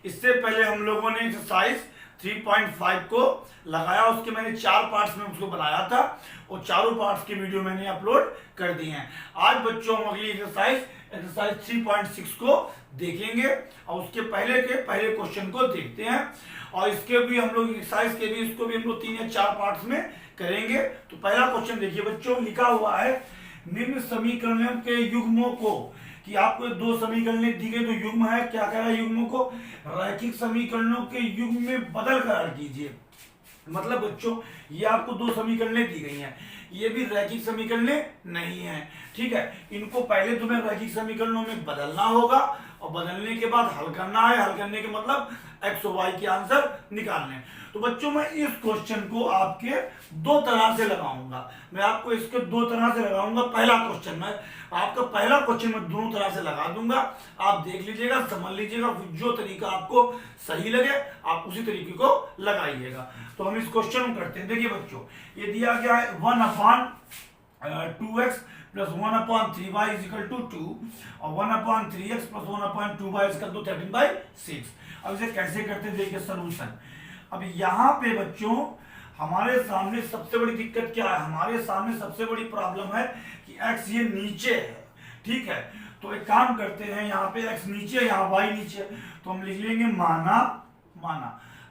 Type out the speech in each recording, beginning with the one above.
इससे पहले हम लोगों ने एक्सरसाइज 3.5 को लगाया, उसके मैंने 4 पार्ट्स में उसको बनाया था और चारों पार्ट्स की वीडियो मैंने अपलोड कर दी हैं। आज बच्चों हम अगली एक्सरसाइज 3.6 को देखेंगे और उसके पहले के पहले क्वेश्चन को देखते हैं और इसके भी हम लोग एक्सरसाइज के भी इसको भी हम लोग 3 या 4 पार्ट्स में करेंगे। तो पहला क्वेश्चन देखिए बच्चों, लिखा हुआ है निम्न समीकरणों के युग्मों को, कि आपको दो समीकरण दी गई तो युग्म है, क्या कह रहा है युग्मों को रैखिक समीकरणों के युग्म में बदल कर हल कीजिए। मतलब बच्चों ये आपको दो समीकरणें दी गई हैं, ये भी रैखिक समीकरणें नहीं है, ठीक है। इनको पहले तुम्हें रैखिक समीकरणों में बदलना होगा और बदलने के बाद हल करना है। हल करने के मतलब एक्स और वाई के आंसर निकालने। तो बच्चों मैं इस क्वेश्चन को आपके दो तरह से लगाऊंगा, मैं आपको इसके दो तरह से लगाऊंगा। पहला क्वेश्चन मैं आपका पहला क्वेश्चन मैं दोनों तरह से लगा दूंगा, आप देख लीजिएगा, समझ लीजिएगा, जो तरीका आपको सही लगे आप उसी तरीके को लगाइएगा। तो हम इस क्वेश्चन को करते हैं। देखिए बच्चों ये दिया गया है 1/2x plus 1/3y is equal to 2 और 1/3x plus 1/2y is equal to 13/6। अब इसे कैसे करते हैं देखिए सॉल्यूशन। अब यहाँ पे बच्चों हमारे सामने सबसे बड़ी दिक्कत क्या है, हमारे सामने सबसे बड़ी प्रॉब्लम है कि x ये नीचे है, ठीक है। तो एक काम करते हैं, यहाँ पे x नीचे यहाँ y नीचे, तो हम लिख लेंगे माना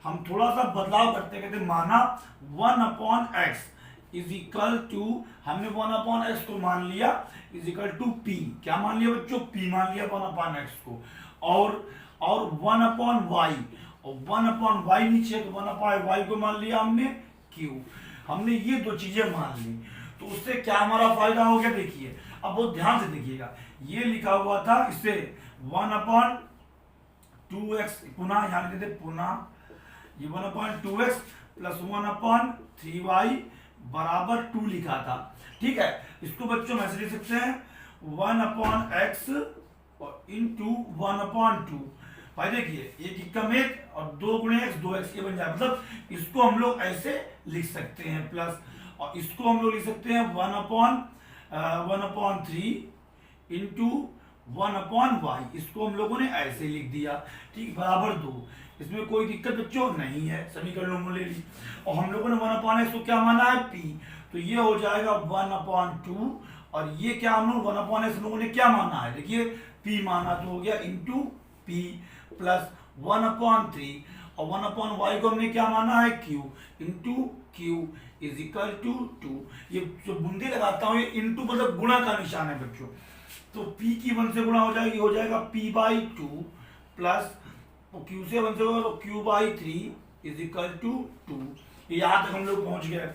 हम थोड़ा सा बदलाव करते कहते माना 1/x इज इक्वल टू, हमने 1/x को मान लिया इज इक्वल टू p, क्या मान लिया बच्चों p मान लिया 1/x को, और 1/y और 1/y नीचे तो 1/y को मान लिया हमने q। हमने ये दो चीजें मान ली तो उससे क्या हमारा फायदा हो गया देखिए। अब बहुत ध्यान से देखिएगा, ये लिखा हुआ था इससे 1/2x पुनः यहाँ लिखते पुनः ये 1/2x प्लस 1/3y बराबर 2 लिखा था, ठीक है। इसको बच्चों में ऐसे लिख सकते हैं 1/x इंटू 1/2। भाई देखिए एक कम एक और 2 गुणे x 2x ये बन जाए, मतलब इसको हम लोग ऐसे लिख सकते हैं प्लस, और इसको हम लोग लिख सकते हैं 1/3 इंटू 1/y, इसको हम लोगों ने ऐसे लिख दिया, ठीक, बराबर 2। इसमें कोई दिक्कत बच्चों नहीं है, समीकरण में ले ली। और हम लोगों ने 1/x को क्या माना है p, तो ये हो जाएगा 1/2 और ये क्या हम लोग 1/x लोगों ने क्या माना है देखिए p माना, तो हो गया इंटू p प्लस 1/3 और 1/y को हमने क्या माना है q into q is equal to 2। ये जो बूंदी लगाता हूं ये इंटू मतलब गुणा का निशान है बच्चों, तो p की 1 से गुणा हो जाएगी, हो जाएगा p/2 प्लस q से 1 से होगा तो q/3 इज इक्वल टू 2। यहाँ तक हम लोग पहुंच गए,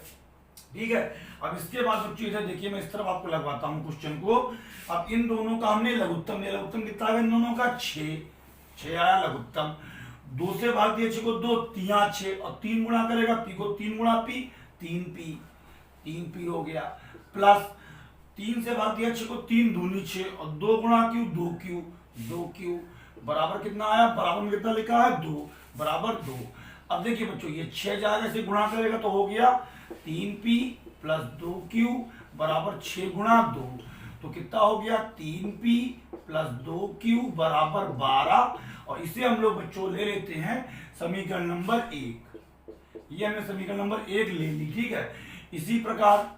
ठीक है। अब इसके बाद बच्चों इधर देखिए मैं इस तरफ आपको लगवाता हूं क्वेश्चन को। अब इन दोनों का हमने लघुत्तम लिया, लघुत्तम कितना है इन दोनों का 6 आया लघुत्तम। 2 से भाग दिया 6 को 2 3 6 और 3 गुणा करेगा p को 3 गुणा p 3p हो गया, प्लस 3 से भाग दिया 6 को 3 दूनी 6 और 2 गुणा q 2q बराबर कितना आया, बराबर में कितना लिखा है 2 बराबर 2। अब देखिए बच्चों ये 6 जाएगा इसे गुणा करेगा तो हो गया 3p प्लस 2q बराबर 6 गुणा 2, तो कितना हो गया 3p प्लस 2q बराबर 12। और इसे हम लोग बच्चों ले लेते हैं समीकरण नंबर 1, ये हमने समीकरण नंबर 1 ले ली, ठीक है। इसी प्रकार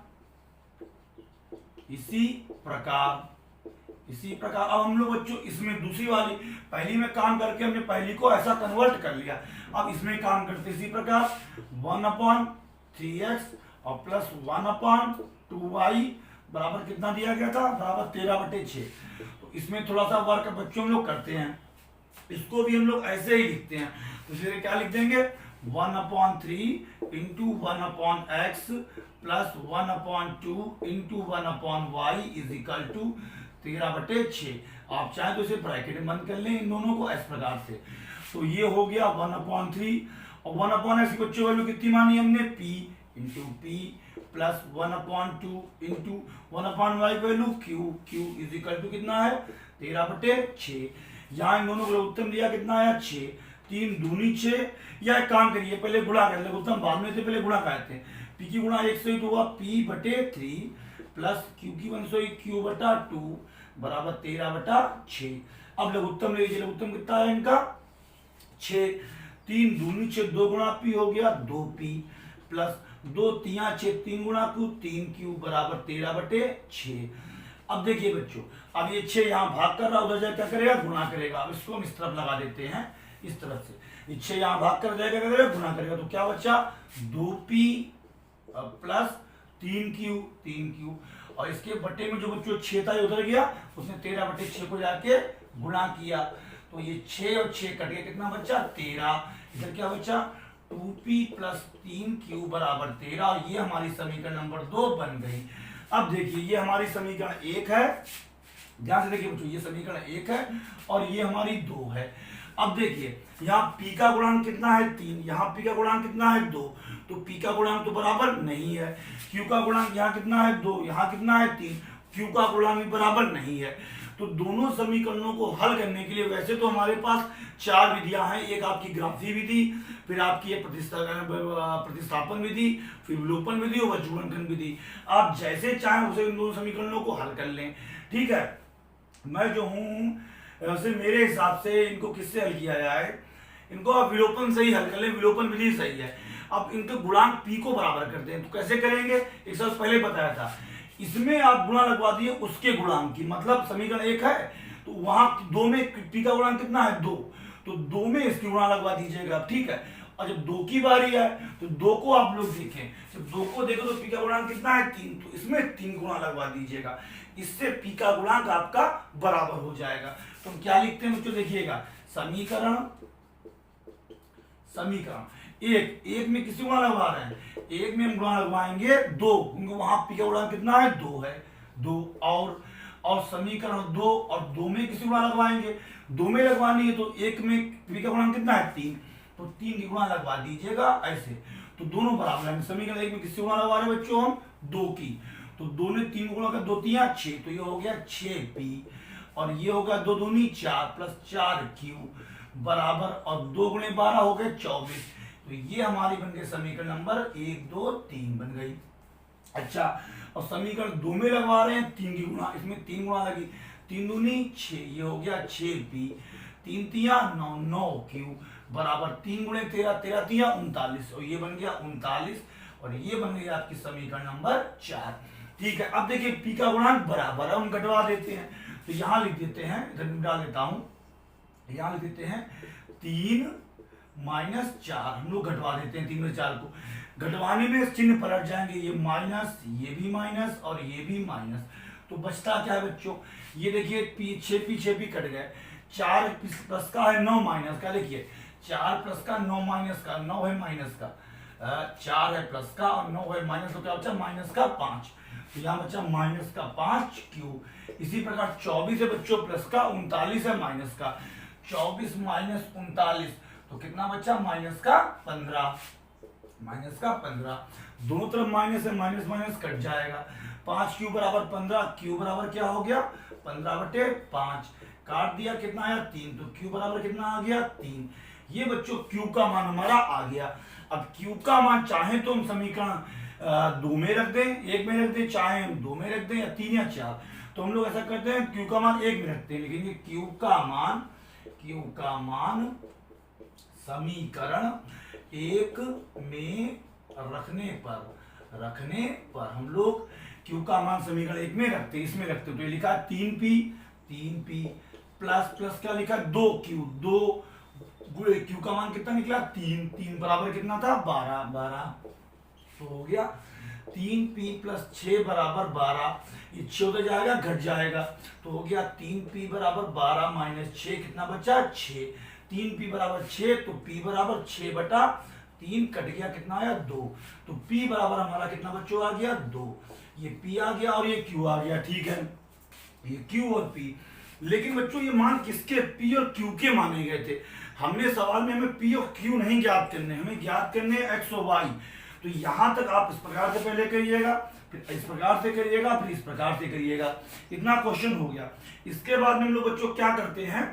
अब हम लोग बच्चों इसमें दूसरी वाली, पहली में काम करके हमने पहली को ऐसा कन्वर्ट कर लिया, अब इसमें काम करते इसी प्रकार 1/3x और प्लस 1/2y बराबर कितना दिया गया था, बराबर 13/6। तो इसमें थोड़ा सा वर्क बच्चों हम लोग करते हैं, इसको भी हम लोग ऐसे ही लिखते हैं, तो इसलिए क्या लिख देंगे 1/3 into 1/x plus 1/2 into 1/y is equal to 13/6। आप चाहे तो इसे ब्रैकेट में बंद कर लें इन दोनों को इस प्रकार से। तो ये हो गया 1/3 और 1/x की बच्चों वैल्यू कितनी मानी हमने p into p plus 1/2 into 1/y value q is equal to कितना है 13/6। यहाँ इन दोनों को उत्तम दिया कितना आया 6, 3 दूनी 6, या एक काम करिए पहले गुणा कर ले, उत्तम बाद में से पहले गुणा करते हैं। p की गुणा 1 से ही तो होगा p/3 प्लस q की 1 से q/2 बराबर 13/6। अब लघुत्तम ले लीजिए, लघुत्तम कितना है इनका 6, 3 दूनी 6, 2 गुणा पी हो गया 2p प्लस 2 तिया 6, 3 गुणा क्यू 3q बराबर 13/6। अब देखिए बच्चों, अब ये 6 यहाँ भाग कर रहा, उधर जाकर क्या करेगा, गुणा करेगा। अब इसको हम इस तरफ लगा देते हैं, इस तरफ से ये 6 यहाँ भाग कर जाएगा, क्या करेगा, गुणा करेगा। तो क्या बचा 2p प्लस 3q और इसके बटे में जो बच्चों 6 था उधर गया, उसने 13/6 को जाके गुणा किया। तो ये 6 और 6 कट गया, कितना बचा 13। इधर क्या बचा 2p प्लस 3q बराबर 13 और ये हमारी समीकरण नंबर 2 बन गई। अब देखिए ये हमारी समीकरण 1 है, ध्यान से देखिए बच्चों, ये समीकरण 1 है और ये हमारी 2 है। अब देखिए यहाँ p का गुणांक कितना है 3, यहाँ p का गुणांक कितना है 2, तो p का गुणांक तो बराबर नहीं है। q का गुणांक यहाँ कितना है 2, यहाँ कितना है 3, q का गुणांक भी बराबर नहीं है। तो दोनों समीकरणों को हल करने के लिए वैसे तो हमारे पास 4 विधियां हैं, एक आपकी ग्राफी विधि, फिर आपकी प्रतिस्थापन विधि, फिर विलोपन विधि और वज्रगुणनखंड विधि। आप जैसे चाहें उसे इन दोनों समीकरणों को हल कर लें, ठीक है। मैं जो हूँ वैसे मेरे हिसाब से इनको किससे हल किया जाए, इनको आप विलोपन से ही हल कर लें, विलोपन विधि सही है। अब इनके गुणांक p को बराबर करते हैं, तो कैसे करेंगे, एक साल पहले बताया था। इसमें आप गुणा लगवा दिए उसके गुणांक की, मतलब समीकरण 1 है तो वहां 2 में p का गुणांक कितना है 2, तो 2 में इसकी गुणा लगवा दीजिएगा, ठीक है। और जब 2 की बारी है तो 2 को आप लोग देखें, जब 2 को देखो तो p का गुणांक कितना है 3, तो इसमें 3 गुणा लगवा दीजिएगा, इससे p का गुणांक आपका बराबर हो जाएगा। तो हम क्या लिखते हैं बच्चों, देखिएगा समीकरण एक में किसी गुणा लगवा रहे हैं, एक में हम गुणा लगवाएंगे 2, क्योंकि वहां p का गुणांक कितना है 2 है, 2 और समीकरण 2 और 2 में किसी गुणा लगवाएंगे, 2 में लगवानी है तो एक में p का गुणांक कितना है 3, तो 3 की गुणा लगवा दीजिएगा ऐसे, तो दोनों बराबर है। समीकरण 1 में किसी गुणा लगवा रहे हैं बच्चों हम 2 की, तो 2 ने 3 गुणा कर 2 तिया 6, तो ये हो गया 6p और ये हो गया 2 दूनी 4 प्लस 4q बराबर, और 2 गुणे 12 हो गए 24। तो ये हमारी बन गई समीकरण नंबर 1 2 3 बन गई। अच्छा, और समीकरण 2 में लगवा रहे हैं 3 की गुणा, इसमें 3 गुणा लगी, 3 दूनी 6, ये हो गया 6p, 3 तिया 9 9q बराबर 3 गुणे 13 13 तिया 39 और ये बन गया 39 और ये बन गई आपकी समीकरण नंबर 4। ठीक है, अब देखिए p का गुणांक बराबर है, हम घटवा देते हैं, तो यहां लिख देते हैं, इधर डाल देता हूं, यहां लिख देते हैं 3 माइनस 4, हम लोग घटवा देते हैं 3 में 4 को, घटवाने में चिन्ह पलट जाएंगे, ये माइनस, ये भी माइनस और ये भी माइनस, तो बचता क्या है बच्चों, ये देखिए पीछे भी कट गए, 4 प्लस का है 9 माइनस का, देखिए 4 प्लस का 9 माइनस का, 9 है माइनस का, 4 है प्लस का और 9 है माइनस, तो क्या बचा माइनस का 5, तो यहाँ बचा माइनस का 5q। इसी प्रकार 24 है बच्चों प्लस का, 39 है माइनस का, 24 माइनस 39 तो कितना बचा माइनस का 15, माइनस का 15, दोनों तरफ माइनस है, माइनस माइनस कट जाएगा, 5q बराबर 15, q बराबर क्या हो गया 15/5, काट दिया कितना आया 3, तो q बराबर कितना आ गया 3। ये बच्चों q का मान हमारा आ गया। अब q का मान चाहे तो हम समीकरण 2 में रख दें, 1 में रख दें, चाहे हम 2 में रख दें या 3 या 4, तो हम लोग ऐसा करते हैं q का मान 1 में रखते हैं, लेकिन ये q का मान समीकरण 1 में रखने पर हम लोग q का मान समीकरण 1 में रखते हैं, इसमें रखते हैं, तो ये लिखा 3p प्लस क्या लिखा 2q, 2 गुणे q का मान कितना निकला 3 बराबर कितना था 12, तो हो गया 3p प्लस 6 बराबर 12, ये 6 होता जाएगा घट जाएगा, तो हो गया 3p बराबर 12 माइनस 6 कितना बचा 6, 3p बराबर 6, तो p बराबर 6/3 कट गया कितना आया 2, तो p बराबर हमारा कितना बच्चों आ गया 2, ये p आ गया और ये q आ गया। ठीक है, ये q और p, लेकिन बच्चों ये मान किसके p और q के माने गए थे, हमने सवाल में हमें p और q नहीं ज्ञात करने, हमें ज्ञात करने x और y, तो यहां तक आप इस प्रकार से पहले करिएगा, फिर इस प्रकार से करिएगा, फिर इस प्रकार से करिएगा, इतना क्वेश्चन हो गया। इसके बाद में हम लोग बच्चों क्या करते हैं,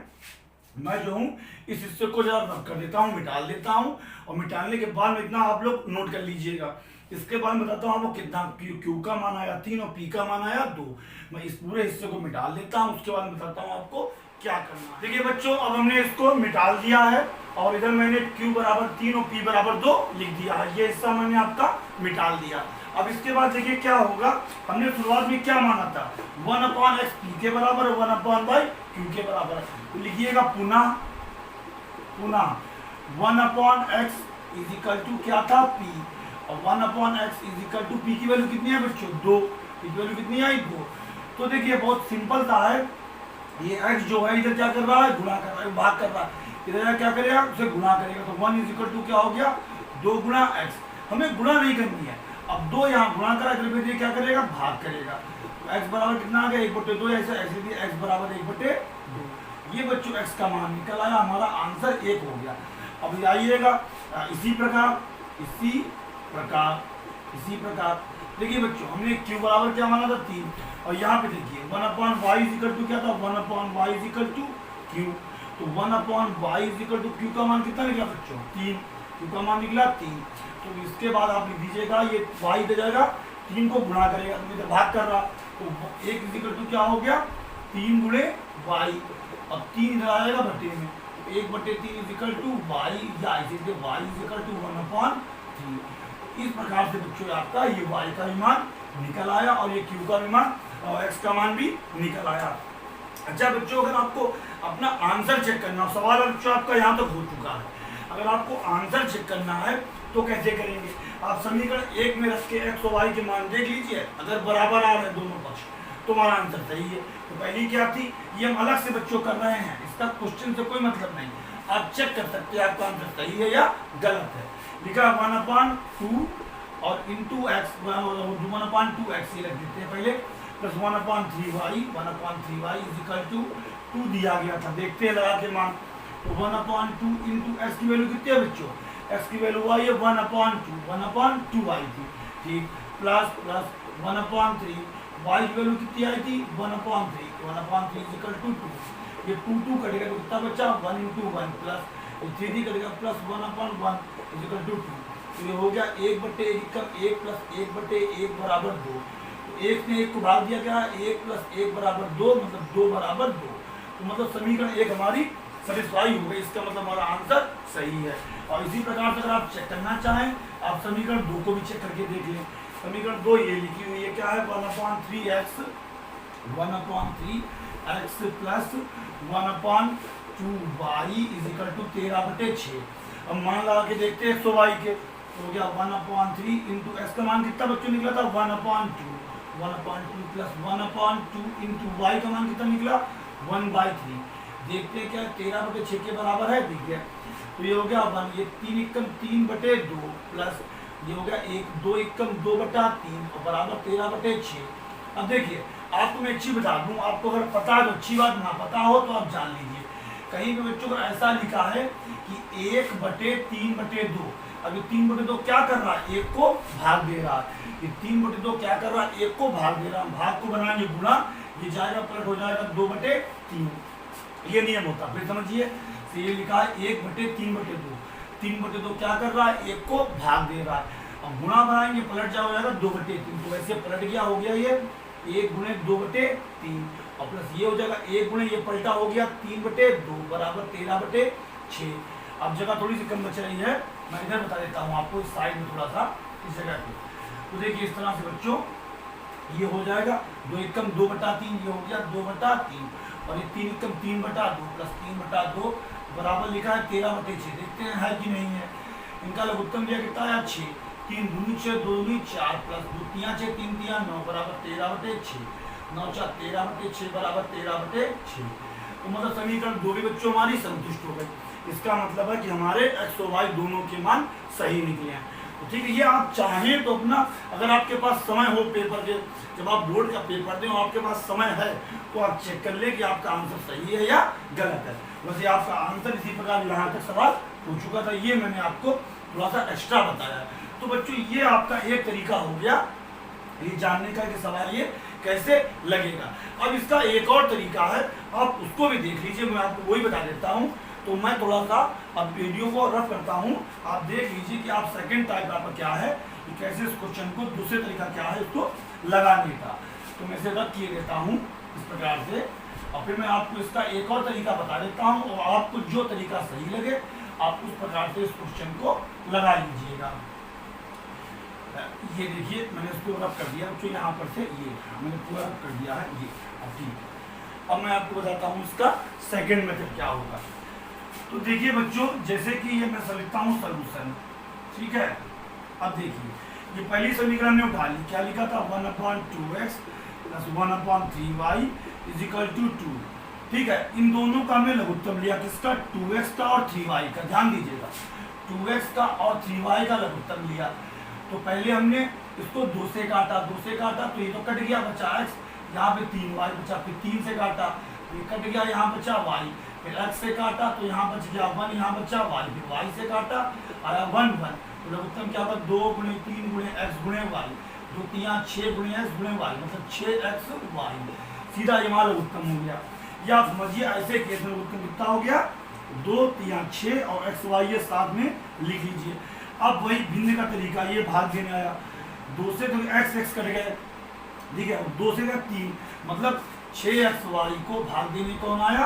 मैं जो हूं इस हिस्से को जरा रब कर देता हूं, मिटा देता हूं, और मिटाने के बाद में इतना आप लोग नोट कर लीजिएगा। इसके बाद बताता हूं आपको कितना q का मान आया 3 और p का मान आया 2, मैं इस पूरे हिस्से को मिटा देता हूं, उसके बाद बताता हूं आपको क्या करना। देखिए बच्चों, अब हमने इसको मिटा दिया है और इधर मैंने q बराबर 3 और p बराबर 2 लिख दिया है। ये हिस्सा मैंने आपका मिटा दिया। अब इसके बाद देखिए क्या होगा, हमने शुरुआत में क्या माना था, 1/x p के बराबर, 1/q के बराबर। तो लिखिएगा पुनः 1/x इज इक्वल टू क्या था, p, और 1/x is equal to p की वैल्यू कितनी है बच्चों, 2। p की वैल्यू कितनी आई, 2। तो देखिए बहुत सिंपल सा है, ये x जो है इधर क्या कर रहा है, गुणा कर रहा है, भाग कर रहा है, इधर क्या करेगा, उसे गुणा करेगा। तो 1 इज इक्वल टू क्या हो गया, 2 गुणा x। हमें गुणा नहीं करनी है, अब 2 यहाँ गुणा करा, इधर क्या करेगा, भाग करेगा। तो x बराबर कितना आ गया, 1/2। ऐसे भी x बराबर 1/2। ये बच्चों x का मान निकल आया, हमारा आंसर 1 हो गया। अब आइएगा इसी प्रकार देखिए बच्चों, हमने q बराबर क्या माना था, 3, और यहाँ पे देखिए 1/y इज इक्वल टू क्या था, 1/y is equal to q। तो 1/y is equal to q का मान कितना निकला बच्चों, 3। q का मान निकला 3। तो इसके बाद आप लिख दीजिएगा, ये y इधर जाएगा, 3 को गुणा करेगा, तो इधर भाग कर रहा, तो 1 इज इक्वल टू क्या हो गया, 3 गुणे y, अब 3 इधर आएगा बटे में, 1/3 इज इक्वल टू y, या इसे y इज इक्वल टू 1/3। इस प्रकार से बच्चों आपका ये y का विमान निकल आया और ये q का विमान और x का मान भी निकल आया। अच्छा बच्चों, अगर आपको अपना आंसर चेक करना, सवाल बच्चों आपका यहाँ तक हो चुका है, अगर आपको आंसर चेक करना है तो कैसे करेंगे, आप समीकरण 1 में रख के x और y के मान देख लीजिए, अगर बराबर आ रहे हैं दोनों पक्ष तो हमारा आंसर सही है। तो पहली क्या थी, ये हम अलग से बच्चों कर रहे हैं, इसका क्वेश्चन से कोई मतलब नहीं, आप चेक कर सकते हैं आपका आंसर सही है या गलत है। लिखा 1/2 और इंटू x 1/2x ये रख देते हैं पहले, plus 1/3y, 1/3y is equal to 2 दिया गया था, देखते हैं लगा के मान। तो 1/2 इंटू x की वैल्यू कितनी है बच्चों, x की वैल्यू आई है 1/2 आई थी, ठीक, प्लस 1/3, y की वैल्यू कितनी आई थी, 1/3 इज इक्वल टू 2। ये 2 कटेगा तो कितना बचा, 1 इंटू 1 प्लस 3 कटेगा प्लस 1/1 इज इक्वल टू 2। तो ये हो गया 1/1 प्लस 1/1 बराबर 2। तो 1 ने 1 को भाग दिया, क्या 1 प्लस 1 बराबर 2, मतलब 2 बराबर 2। तो मतलब समीकरण 1 हमारी सेटिस्फाई हो गई, इसका मतलब हमारा आंसर सही है। और इसी प्रकार से अगर आप चेक करना चाहें, आप समीकरण 2 को भी चेक करके देख लें। समीकरण 2 ये लिखी हुई है, क्या है, 1/3x plus 1/2y is equal to 13/6। अब मान लगा के देखते हैं 100y के, तो हो गया 1/3 इंटू x का मान कितना बच्चों निकला था, 1/2 प्लस 1/2 इंटू y का मान कितना निकला, 1/3। देखते हैं क्या 13/6 के बराबर है, देखिए तो ये हो गया 1, ये 3 एकम 3/2 प्लस ये हो गया 1 2 एकम 2/3 और बराबर 13/6। अब देखिए आपको मैं एक चीज बता दूं, आपको अगर पता है तो अच्छी बात, ना पता हो तो आप जान लीजिए। कहीं पे बच्चों को ऐसा लिखा है कि 1/3/2, अब ये 3/2 क्या कर रहा है, 1 को भाग दे रहा है, ये 3/2 क्या कर रहा है, 1 को भाग दे रहा है, भाग को बनाएंगे गुणा, ये जाएगा पलट हो जाएगा 2/3, ये नियम होता। फिर समझिए, तो ये लिखा है 1/3/2, 3/2 क्या कर रहा है, 1 को भाग दे रहा है, अब गुणा बनाएंगे पलट जाएगा 2/3, तो वैसे पलट गया, हो गया ये 1 गुणे 2/3 और प्लस ये हो जाएगा 1 गुणे ये पलटा हो गया 3/2 बराबर 13/6। अब जगह थोड़ी सी कम बच रही है, मैं इधर बता देता हूँ आपको, इस साइड में थोड़ा सा इस जगह पे। तो देखिए इस तरह से बच्चों ये हो जाएगा 2 एकम 2/3, ये हो गया 2/3 और ये 3 एकम 3/2 प्लस 3/2 बराबर लिखा है 13/6। देखते हैं है कि नहीं है, इनका लघुत्तम दिया कितना है 6, 3 दूनी 6 2 दूनी 4 प्लस 2 तिया 6 3 तिया 9 बराबर 13/6, 9 4 13/6 बराबर 13/6। तो मतलब समीकरण 2 भी बच्चों हमारी संतुष्ट हो गई। इसका मतलब है कि हमारे x और y दोनों के मान सही निकले हैं। तो ठीक है, ये आप चाहें तो अपना, अगर आपके पास समय हो पेपर के, जब आप बोर्ड का पेपर दें और आपके पास समय है तो आप चेक कर ले कि आपका आंसर सही है या गलत है। वैसे आपका आंसर इसी प्रकार यहाँ तक सवाल हो चुका था, ये मैंने आपको थोड़ा सा एक्स्ट्रा बताया। तो बच्चों ये आपका एक तरीका हो गया ये जानने का कि सवाल ये कैसे लगेगा। अब इसका एक और तरीका है, आप उसको भी देख लीजिए, मैं आपको वही बता देता हूँ। तो मैं थोड़ा सा अब वीडियो को रफ करता हूँ, आप देख लीजिए कि आप सेकंड टाइप आपका क्या है, कि कैसे इस क्वेश्चन को, दूसरे तरीका क्या है उसको लगाने का। तो मैं इसे रख किए देता हूँ इस प्रकार से। और फिर मैं आपको इसका एक और तरीका बता देता हूँ, और आपको जो तरीका सही लगे आप उस प्रकार से इस क्वेश्चन को लगा लीजिएगा। ये देखिए मैंने इसको रब कर दिया बच्चों, यहाँ पर से ये मैंने पूरा रब कर दिया है ये। अब ठीक, अब मैं आपको बताता हूँ इसका सेकंड मेथड क्या होगा। तो देखिए बच्चों, जैसे कि ये मैं लिखता हूँ सोल्यूशन, ठीक है। अब देखिए ये पहली समीकरण ने उठा ली, क्या लिखा था 1/2x + 1/3y = 2। ठीक है, इन दोनों का मैं लघुत्तम लिया, किसका, 2x का और 3y का। ध्यान दीजिएगा, 2x का और 3y का लघुत्तम लिया। तो पहले हमने इसको 2 से काटा, 2 से काटा तो ये तो कट गया, बचा x, यहाँ पे 3y बचा, फिर 3 से काटा ये कट गया, यहाँ बचा y, फिर x से काटा तो यहाँ बच गया 1, यहाँ बचा y, फिर y से काटा आया 1 1। तो लघुत्तम क्या होगा, 2 × 3 × x × y, 2 3 6 × x × y, मतलब 6xy। सीधा ये हमारा लघुत्तम हो गया। या आप समझिए ऐसे केस में लघुत्तम कितना हो गया, 2 3 6 और xy ये साथ में लिख लीजिए। अब वही भिन्न का तरीका, ये भाग देने आया, 2 से तो x कट गए, ठीक है, 2 से का 3, मतलब 6xy को भाग देने कौन आया,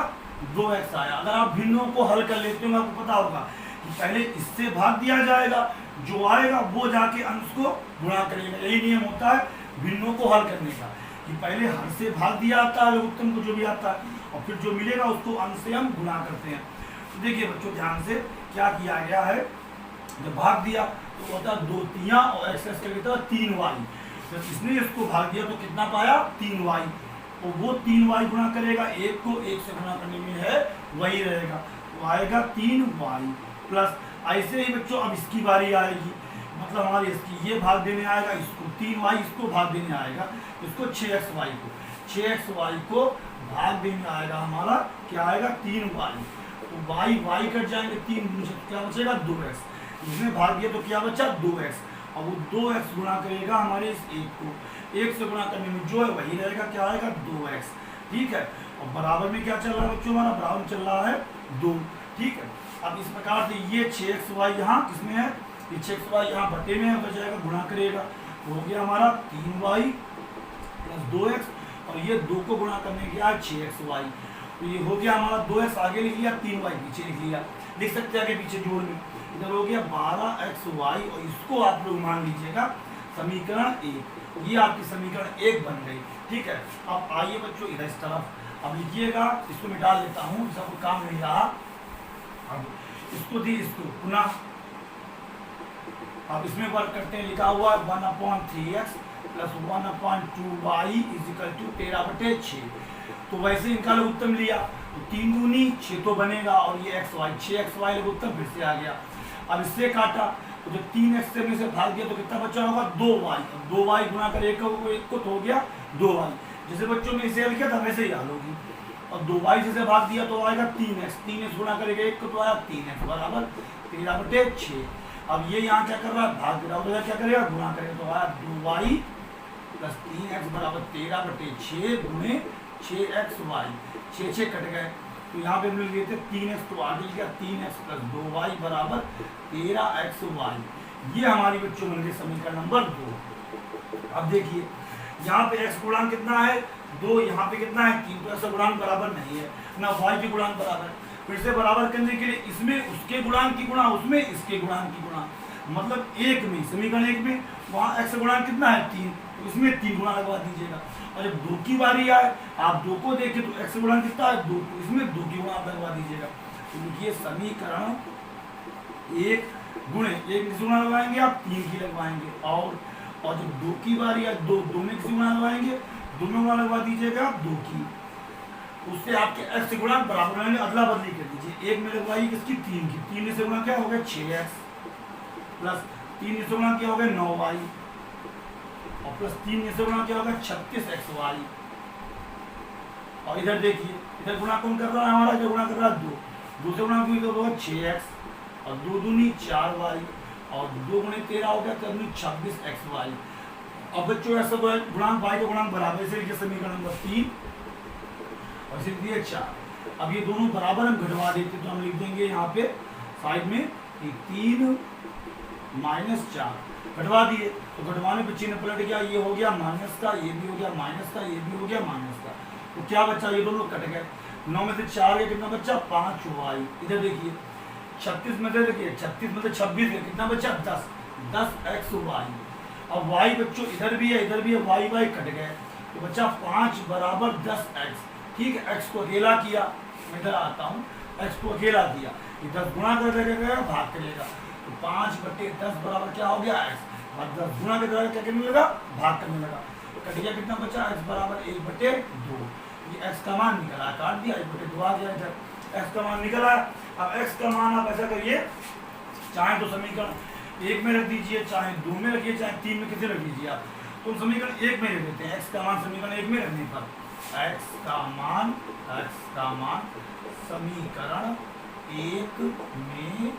2x आया। अगर आप भिन्नों को हल कर लेते हो आपको पता होगा कि पहले इससे भाग दिया जाएगा, जो आएगा वो जाके अंश को गुणा करेगा। यही नियम होता है भिन्नों को हल करने का, कि पहले हर से भाग दिया आता है लघुत्तम को जो भी आता है, और फिर जो मिलेगा उसको अंश से हम गुणा करते हैं। तो देखिए बच्चों ध्यान से क्या किया गया है, जब भाग दिया तो होता 2 3 और x कर देता 3y। जब इसने इसको भाग दिया तो कितना पाया, 3y। तो वो 3y गुणा करेगा, एक को एक से गुणा करने में है वही रहेगा, तो आएगा 3y प्लस। ऐसे ही बच्चों अब इसकी बारी आएगी, मतलब हमारी इसकी ये भाग देने आएगा, इसको 3y इसको भाग देने आएगा, इसको 6xy को भाग देने आएगा हमारा क्या आएगा, 3y। तो y कट जाएंगे, 3 क्या बचेगा 2x, इसमें भाग दिया तो क्या बचा 2x, और वो 2x गुणा करेगा हमारे इस 1 को, 1 से गुणा करने में जो है वही रहेगा, क्या आएगा 2x। ठीक है, और बराबर में क्या चल रहा है बच्चों, हमारा बराबर चल रहा है 2। ठीक है, अब इस प्रकार से ये 6xy यहाँ किसमें है, ये 6xy यहाँ बटे में है, बच जाएगा, गुणा करेगा, हो गया हमारा 3y + 2x, और ये 2 को गुणा करने के बाद 6xy, तो ये हो गया हमारा 2x आगे लिख लिया, 3y पीछे लिख लिया, लिख सकते हैं आगे पीछे जोड़ में। इधर हो गया 12xy, और इसको आप लोग मान लीजिएगा समीकरण 1, ये आपकी समीकरण 1 बन गई। ठीक है, अब आइए बच्चों इधर इस तरफ, अब लिखिएगा, इसको मैं डाल देता हूँ, इसका कोई काम नहीं रहा। अब इसको दी, इसको पुनः अब इसमें वर्क करते हैं, लिखा हुआ 1/3x + 1/2y = 13/6। तो वैसे इनका लघुत्तम लिया तो 3 दूनी 6 तो बनेगा, और ये xy 6xy लघुत्तम फिर से आ गया। अब इससे काटा तो जब 3x में से भाग दिया तो कितना बचा होगा 2y, 2y गुणा कर 1 को तो हो गया 2y। जैसे बच्चों में इसे हल किया था वैसे ही हल होगी, और 2y से भाग दिया तो आएगा 3x गुणा करेगा 1 को तो आया 3x बराबर 13/6। अब ये यहाँ क्या कर रहा है, भाग रहा होगा, क्या करेगा गुणा करेगा, तो आया 2y + 3x बराबर 13/6 गुणे 6xy, 6 कट गए, तो यहाँ पे मिल गए थे 3x, तो आगे लिखा 3x + 2y बराबर 13xy। ये हमारी बच्चों बन गई समीकरण नंबर 2। अब देखिए यहाँ पे x गुणांक कितना है 2, यहाँ पे कितना है 3, तो ऐसा गुणांक बराबर नहीं है ना, y के गुणांक बराबर। फिर से बराबर करने के लिए इसमें उसके गुणांक की गुणा, उसमें इसके गुणांक की गुणा, मतलब एक में समीकरण 1 में वहाँ x गुणांक कितना है 3, तो इसमें 3 गुणा लगवा दीजिएगा। और जब 2 की बारी आए, आप 2 को देखें तो x गुणा कितना है 2, तो इसमें 2 की गुणा लगवा दीजिएगा। तो देखिए समीकरण 1 गुणे 1 की गुणा लगवाएंगे आप 3 की लगवाएंगे, और जब 2 की बारी आए 2 में किसी गुणा लगवाएंगे, 2 में गुणा लगवा दीजिएगा 2 की, उससे आपके x गुणा बराबर रहेंगे, अदला बदली कर दीजिए। 1 में लगवाइए किसकी 3 की, 3 से गुणा क्या हो गया 6x, प्लस 3 से गुणा क्या हो गया 9y, और प्लस 3 से गुणा क्या होगा 36xy। और इधर देखिए इधर गुणा कौन कर रहा है हमारा, जो गुणा कर रहा है 2 से गुणा तो होगा 6x, और 2 दूनी 4y, और 2 × 13 हो गया, तो 26xy। अब बच्चों ऐसा गुणांक y के गुणांक बराबर से लिखिए समीकरण नंबर 3, और इसे दिए 4। अब ये दोनों बराबर हम घटवा देते तो हम लिख देंगे यहाँ पे साइड में 3 - 4 घटवा दिए, तो घटवाने पे चिन्ह पलट गया, ये हो गया माइनस का, ये भी हो गया माइनस का, ये भी हो गया माइनस का, तो क्या बचा, ये दोनों कट गए। 9 में से 4 गए, कितना बचा 5y। इधर देखिए 36 में से देखिए 36 में से 26 गए, कितना बचा 10xy। अब y बच्चों इधर भी है इधर भी है, y कट गए तो बचा 5 बराबर 10x। ठीक है, x को अकेला किया, मैं इधर आता हूँ, x को अकेला किया, ये 10 गुणा कर देगा भाग करेगा, तो 5/10 बराबर क्या हो गया x, और 10 गुणा के द्वारा क्या करने लगा, भाग करने लगा, कट गया, कितना बचा x बराबर 1/2। ये x का मान निकला, काट दिया, 1/2 आ गया, इधर x का मान निकला। अब x का मान आप ऐसा करिए, चाहे तो समीकरण 1 में रख दीजिए, चाहे 2 में रखिए, चाहे 3 में, किसे रख दीजिए आप, तो समीकरण 1 में रख देते हैं। x का मान समीकरण 1 में रखने पर x का मान समीकरण 1 में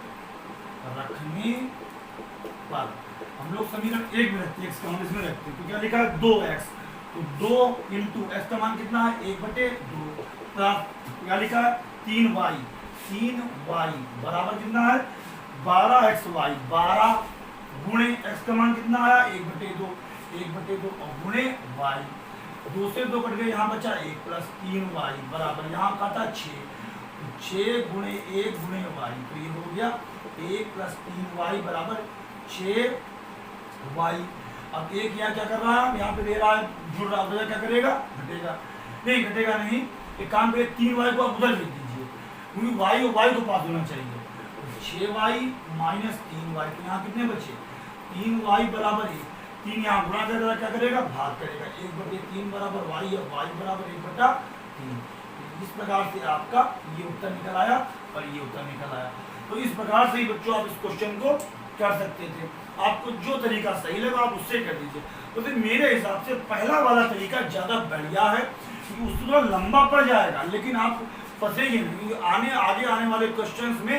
रखने पर हम लोग समीकरण 1 में रखते हैं, x का मान इसमें रखते हैं, तो क्या लिखा है 2x, तो 2 इंटू x का मान कितना है 1/2, क्या लिखा है 3y बराबर कितना है 12xy, 12 गुणे x का मान कितना आया 1/2 और गुणे y, 2 से 2 कट गए, यहाँ बचा 1 प्लस 3y बराबर, यहाँ काटा 6, 6 गुणे 1 गुणे y, तो ये हो गया 1 प्लस 3y बराबर 6y। अब एक यहाँ क्या कर रहा है, यहाँ पे दे रहा है, जुड़ रहा है, क्या करेगा, घटेगा नहीं, एक काम करिए 3y को आप उधर लिख दीजिए, क्योंकि y और y को पास होना चाहिए, 6y माइनस 3y, तो यहाँ कितने बचे 3y बराबर 1, 3 यहाँ गुणा करेगा, क्या करेगा, भाग करेगा, 1/3 बराबर y और y बराबर 1/3। इस प्रकार से आपका ये उत्तर निकल आया और ये उत्तर निकल आया। तो इस प्रकार से ही बच्चों आप इस क्वेश्चन को कर सकते थे, आपको जो तरीका सही लगा आप उससे कर दीजिए। तो फिर मेरे हिसाब से पहला वाला तरीका ज़्यादा बढ़िया है, क्योंकि उससे थोड़ा लंबा पड़ जाएगा, लेकिन आप फंसेंगे नहीं, क्योंकि आगे आने वाले क्वेश्चंस में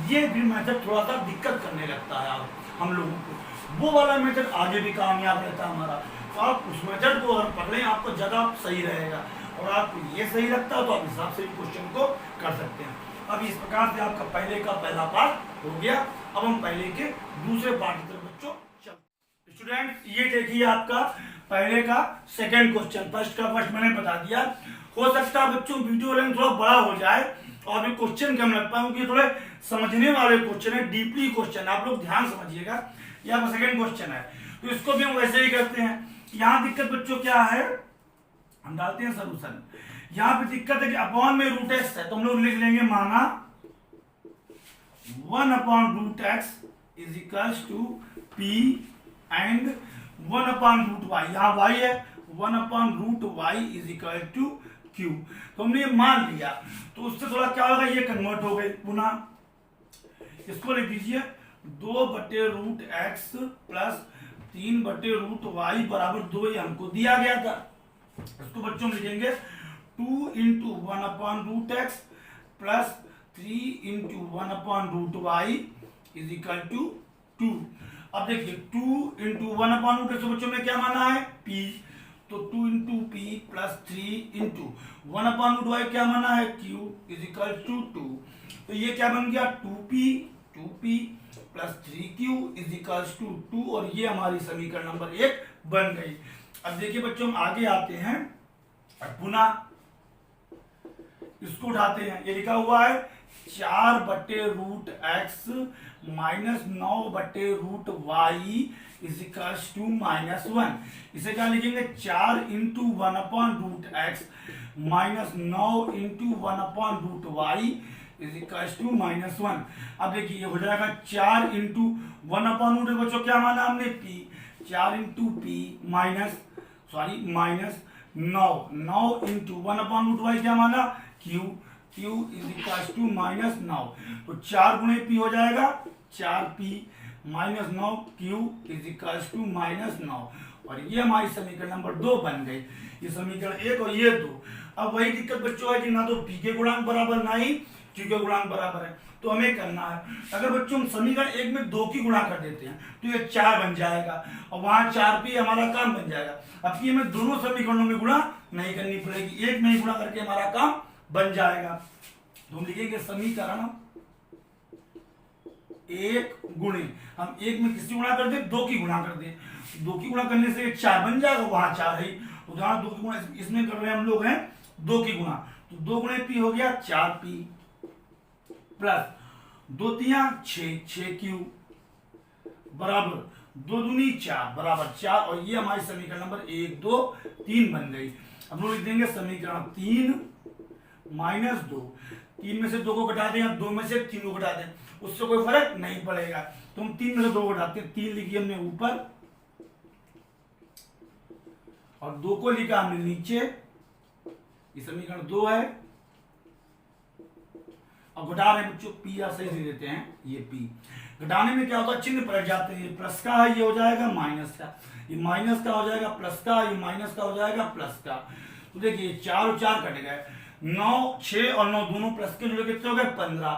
ये भी मेथड थोड़ा सा दिक्कत करने लगता है हम लोगों को, वो वाला मेथड आगे भी कामयाब रहता है हमारा, तो आप उस मेथड को अगर पकड़ें आपको ज़्यादा सही रहेगा, और आपको ये सही लगता है तो आप हिसाब से भी क्वेश्चन को कर सकते हैं। अब इस प्रकार से आपका पहला पार्ट हो गया। अब हम पहले के दूसरे पार्ट की तरफ बच्चों चलते। स्टूडेंट ये देखिए आपका पहले का सेकंड क्वेश्चन, फर्स्ट का फर्स्ट मैंने बता दिया। हो सकता है बच्चों वीडियो लेंथ थोड़ा बड़ा हो जाए और भी क्वेश्चन कम लग पाए, क्योंकि थोड़े समझने वाले क्वेश्चन है, डीपली क्वेश्चन है, आप लोग ध्यान समझिएगा। ये आपका सेकंड क्वेश्चन है, तो इसको भी हम वैसे ही करते हैं। यहाँ दिक्कत बच्चों क्या है, हम डालते हैं सोल्यूशन। यहाँ पे दिक्कत है कि अपॉन में रूट एक्स है, तो हम लोग लिख लेंगे माना 1/√x is equals to p and 1/√y, यहाँ y है, 1/√y is equal to q, तो हमने ये मान लिया, तो उससे थोड़ा क्या होगा, ये कन्वर्ट हो गए पुनः, इसको लिख दीजिए 2/√x प्लस 3/√y बराबर 2, ये हमको दिया गया था। इसको बच्चों में लिखेंगे 2 into 1/√x plus 3 into 1/√y is equal to 2। अब देखिए 2 इंटू 1/√x बच्चों में क्या माना है p, तो 2 into p plus 3 into 1/√y क्या माना है q इज इक्वल टू 2, तो ये क्या बन गया 2p plus 3q is equal to 2, और ये हमारी समीकरण नंबर 1 बन गई। अब देखिए बच्चों हम आगे आते हैं, पुनः इसको उठाते हैं, ये लिखा हुआ है 4/√x minus 9/√y is equal to -1। इसे क्या लिखेंगे 4 into 1/√x minus 9 into 1/√y is equal to -1। अब देखिए ये हो जाएगा 4 इंटू 1/√x बच्चों क्या माना हमने p, 4 into p minus 9 into 1/√y क्या माना q इज इक्वल टू -9, तो 4 गुणे p हो जाएगा 4p minus 9q is equal to -9, और ये हमारी समीकरण नंबर 2 बन गई। ये समीकरण 1 और ये 2। अब वही दिक्कत बच्चों है कि ना तो p के गुणांक बराबर ना ही q के गुणांक बराबर है, तो हमें करना है, अगर बच्चों हम समीकरण 1 में 2 की गुणा कर देते हैं तो ये 4 बन जाएगा, और वहां 4p हमारा काम बन जाएगा। अब की हमें दोनों समीकरणों में गुणा नहीं करनी पड़ेगी, एक में ही गुणा करके हमारा काम बन जाएगा। तो हम लिखेंगे समीकरण 1 गुणे, हम 1 में किसकी गुणा कर दे 2 की गुणा कर दे, 2 की गुणा करने से 4 बन जाएगा, वहां 4 है, तो जहां 2 की गुणा इसमें कर रहे हैं हम लोग हैं 2 की गुणा, तो 2 गुणे पी हो गया 4p प्लस 2 तिया 6q बराबर 2 दूनी 4 बराबर 4, और ये हमारी समीकरण नंबर 1 2 3 बन गई। हम लोग लिख देंगे समीकरण 3 माइनस 2, 3 में से 2 को घटा दें, 2 में से 3 को घटा दें, उससे कोई फर्क नहीं पड़ेगा। तो हम 3 में से 2 को घटाते हैं, 3 लिखिए हमने ऊपर और 2 को लिखा हमने नीचे, ये समीकरण 2 है। अब घटा रहे बच्चों, पी या सही से देते हैं, ये पी घटाने में क्या होता है, चिन्ह पलट जाते हैं, ये प्लस का है ये हो जाएगा माइनस का, ये माइनस का हो जाएगा प्लस का, ये माइनस का हो जाएगा प्लस का। तो देखिए 4 और 4 कट गए, 9 6 और 9 दोनों प्लस के जुड़े कितने हो गए 15,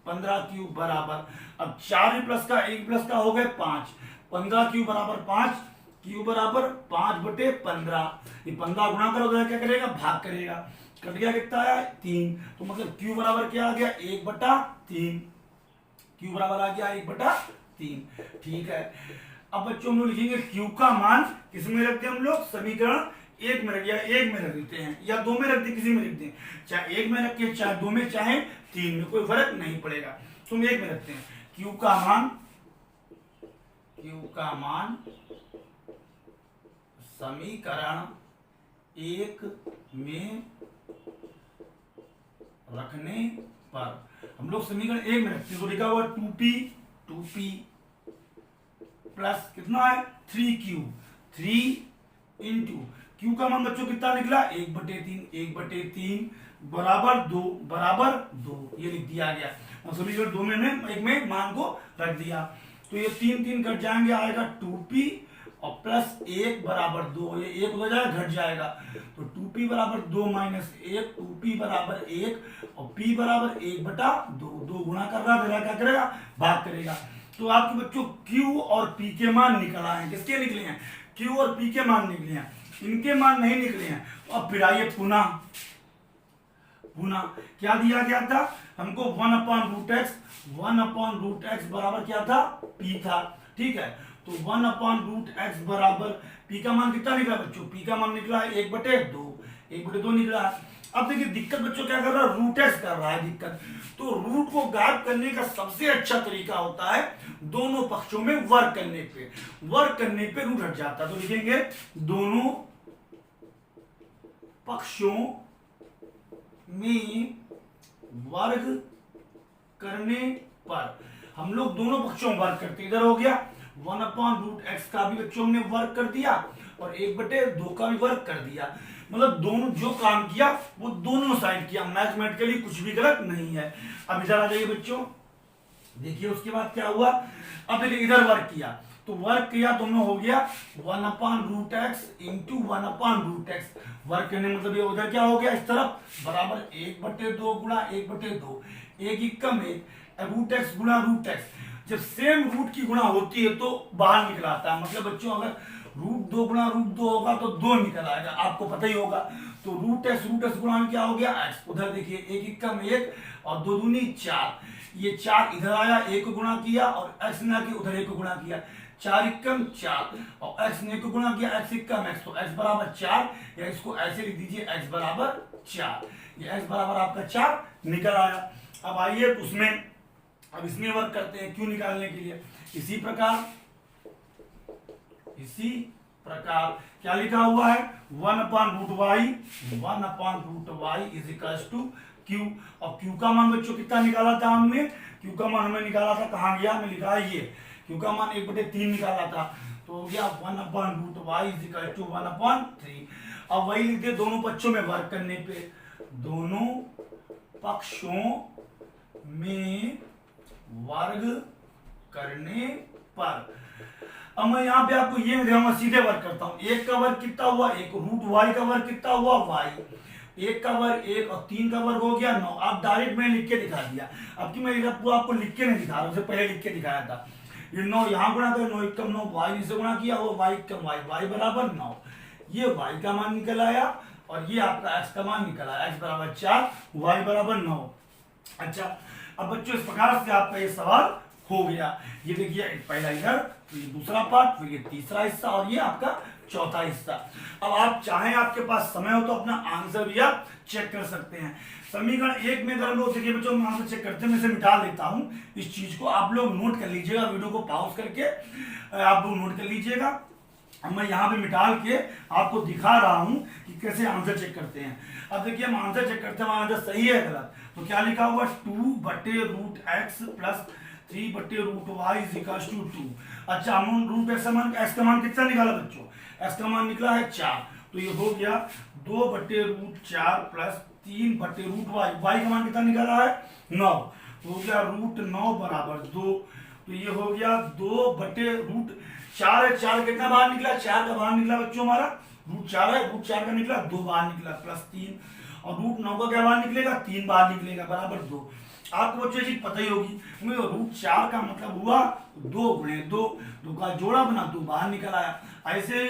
15 क्यूब बराबर, अब 4 प्लस का 1 प्लस का हो गए 5, 15 क्यूब बराबर 5, क्यूब बराबर 5/15, ये 15 गुणा करोगे क्या करेगा, भाग करेगा, कट गया कितना आया 3, तो मतलब क्यू बराबर क्या आ गया 1/3, क्यू बराबर आ गया 1/3। ठीक है, अब बच्चों हम लोग लिखेंगे क्यू का मान किसमें रखते हैं हम लोग, समीकरण 1 में रख दिया, 1 में रख देते हैं या 2 में रख दे, किसी में रख दें, चाहे 1 में रखे चाहे 2 में चाहे 3 में, कोई फर्क नहीं पड़ेगा, तो हम 1 में रखते हैं। क्यू का मान समीकरण 1 में रखने पर हम लोग समीकरण 1 में रखते हैं, तो लिखा हुआ 2p प्लस कितना है 3q, 3 इंटू क्यू का मान बच्चों कितना निकला 1/3 बराबर 2 ये लिख दिया गया, और समीकरण 2 में 1 में मान को रख दिया, तो ये 3 कट जाएंगे, आएगा 2p और प्लस 1 बराबर 2, ये 1 हो जाएगा घट जाएगा, तो 2p बराबर 2 माइनस 1, 2p बराबर 1 और p बराबर 1/2, 2 गुणा कर रहा है, क्या करेगा भाग करेगा। तो आपके बच्चों q और p के मान निकल आए हैं, किसके निकले हैं, q और p के मान निकले हैं, इनके मान नहीं निकले हैं। तो अब फिर आइए पुनः क्या दिया गया था हमको 1/√x बराबर क्या था p था, ठीक है, तो 1/√x बराबर p का मान कितना निकला बच्चों, p का मान निकला है 1/2 निकला है। अब देखिए दिक्कत बच्चों क्या कर रहा है, रूट एक्स कर रहा है दिक्कत, तो रूट को गायब करने का सबसे अच्छा तरीका होता है दोनों पक्षों में वर्ग करने पे रूट हट जाता है, तो लिखेंगे दोनों पक्षों में वर्ग करने पर, हम लोग दोनों पक्षों में वर्ग करते, इधर हो गया 1/√x का भी बच्चों ने वर्ग कर दिया और 1/2 का भी वर्ग कर दिया, मतलब दोनों जो काम किया वो दोनों साइड किया, मैथमेटिकली कुछ भी गलत नहीं है। अब इधर आ जाइए बच्चों, देखिए उसके बाद क्या हुआ, अब देखिए इधर वर्ग किया, तो वर्ग किया दोनों हो गया 1/√x इंटू 1/√x, वर्ग करने मतलब ये उधर क्या हो गया इस तरफ बराबर 1/2 गुणा 1/2, 1 कम 1 √x गुणा √x, जब सेम रूट की गुणा होती है तो बाहर निकल आता है, मतलब बच्चों अगर √2 गुणा √2 होगा तो 2 निकल आएगा, आपको पता ही होगा, तो √x गुणा में क्या हो गया x, उधर देखिए 1 कम 1 और 2 दूनी 4, ये 4 इधर आया 1 को गुणा किया और x ने आके उधर 1 को गुणा किया, 4 कम 4 और x ने 1 को गुणा किया, x कम x, तो x बराबर 4, या इसको ऐसे लिख दीजिए x बराबर 4, ये x बराबर आपका 4 निकल आया। अब आइए उसमें, अब इसमें वर्क करते हैं क्यों निकालने के लिए, इसी प्रकार क्या लिखा हुआ है 1/√y is equals to q, और q का मान बच्चों कितना निकाला था हमने, q का मान हमें निकाला था, कहां गया हमें लिखा है ये, q का मान 1/3 निकाला था, तो हो गया 1/√y इज इक्वल्स टू 1/3। अब वही लिख दे दोनों पक्षों में वर्ग करने पे, दोनों पक्षों में वर्ग करने पर, अब मैं यहाँ पे आपको ये दिखाऊंगा, सीधे वर्ग करता हूँ, 1 का वर्ग कितना हुआ 1, √y का वर्ग कितना हुआ y, 1 का वर्ग 1 और 3 का वर्ग हो गया 9। आप डायरेक्ट मैंने लिख के दिखा दिया, अब की मैं आपको लिख के नहीं दिखा रहा हूँ, उससे पहले लिख के दिखाया था, ये 9 यहाँ गुणा कर 9 कम 9, y से गुणा किया वो y कम y बराबर 9, ये y का मान निकल आया और ये आपका x का मान निकल आया, x बराबर 4 y बराबर 9। अच्छा, अब बच्चों इस प्रकार से आपका ये सवाल हो गया, ये देखिए पहला इधर, फिर ये दूसरा पार्ट, फिर ये तीसरा हिस्सा और ये आपका चौथा हिस्सा। अब आप चाहें, आपके पास समय हो तो अपना आंसर भी आप चेक कर सकते हैं। समीकरण 1 में अगर हम लोग देखिए बच्चों, आंसर चेक करते हैं, मैं इसे मिटा लेता हूं इस चीज को, आप लोग नोट कर लीजिएगा, वीडियो को पॉज करके आप लोग नोट कर लीजिएगा। अब मैं यहाँ पे मिटाल के आपको दिखा रहा हूं कि कैसे आंसर चेक करते हैं। अब देखिए हम आंसर चेक करते हैं, आंसर सही है गलत, तो क्या लिखा हुआ 2/√x plus 3/√y is equal to 2। अच्छा, हम एक्स का मान कितना निकाला बच्चों, एक्स का मान निकला है 4, तो ये हो गया 2/√4 प्लस 3/√y, y का मान कितना निकाला है 9, तो हो गया √9 बराबर 2, तो ये हो गया 2/√4 है, 4 कितना बाहर निकला, 4 का बाहर निकला बच्चों हमारा √4 है, √4 का निकला 2 बाहर निकला प्लस 3, और √9 का क्या बाहर निकलेगा 3 बाहर निकलेगा बराबर 2। आपको बच्चों चीज पता ही होगी, √4 का मतलब हुआ 2 गुणे 2, 2 का जोड़ा बना 2 बाहर निकल आया। ऐसे ही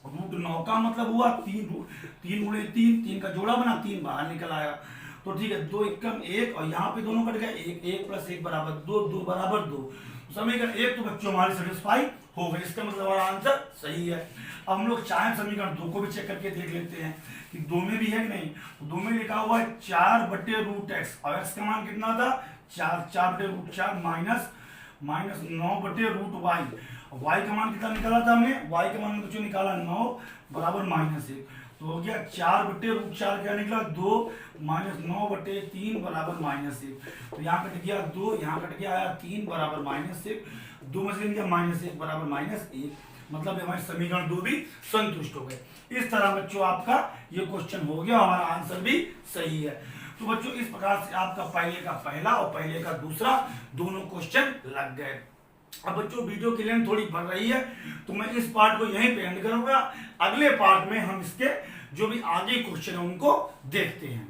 √9 का मतलब हुआ 3 गुणे 3, 3 का जोड़ा बना 3 बाहर निकल आया। तो ठीक है, 2 एकम 1, और यहाँ पे दोनों कट गए, 1 प्लस 1 बराबर 2, 2 बराबर 2, समीकरण 1 तो बच्चों हमारे सेटिस्फाई हो गए, इसका मतलब हमारा आंसर सही है। अब हम लोग चाहें समीकरण 2 को भी चेक करके देख लेते हैं कि 2 में भी है कि नहीं। 2 में लिखा हुआ है 4/√x, और x का मान कितना था 4/√4 माइनस 9/√y, y का मान कितना निकाला था हमने, y का मान बच्चों निकाला 9 बराबर -1, तो हो गया 4/√4 क्या निकला 2 माइनस 9/3 बराबर -1, तो यहाँ कट गया 2, यहाँ कट गया आया 3 बराबर -1, 2 में से गया -1 बराबर -1, मतलब हमारे समीकरण 2 भी संतुष्ट हो गए। इस तरह बच्चों आपका ये क्वेश्चन हो गया, हमारा आंसर भी सही है। तो बच्चों इस प्रकार से आपका पहले का पहला और पहले का दूसरा दोनों क्वेश्चन लग गए। अब बच्चों वीडियो की लेंथ थोड़ी बढ़ रही है, तो मैं इस पार्ट को यहीं पे एंड करूंगा। अगले पार्ट में हम इसके जो भी आगे क्वेश्चन है उनको देखते हैं।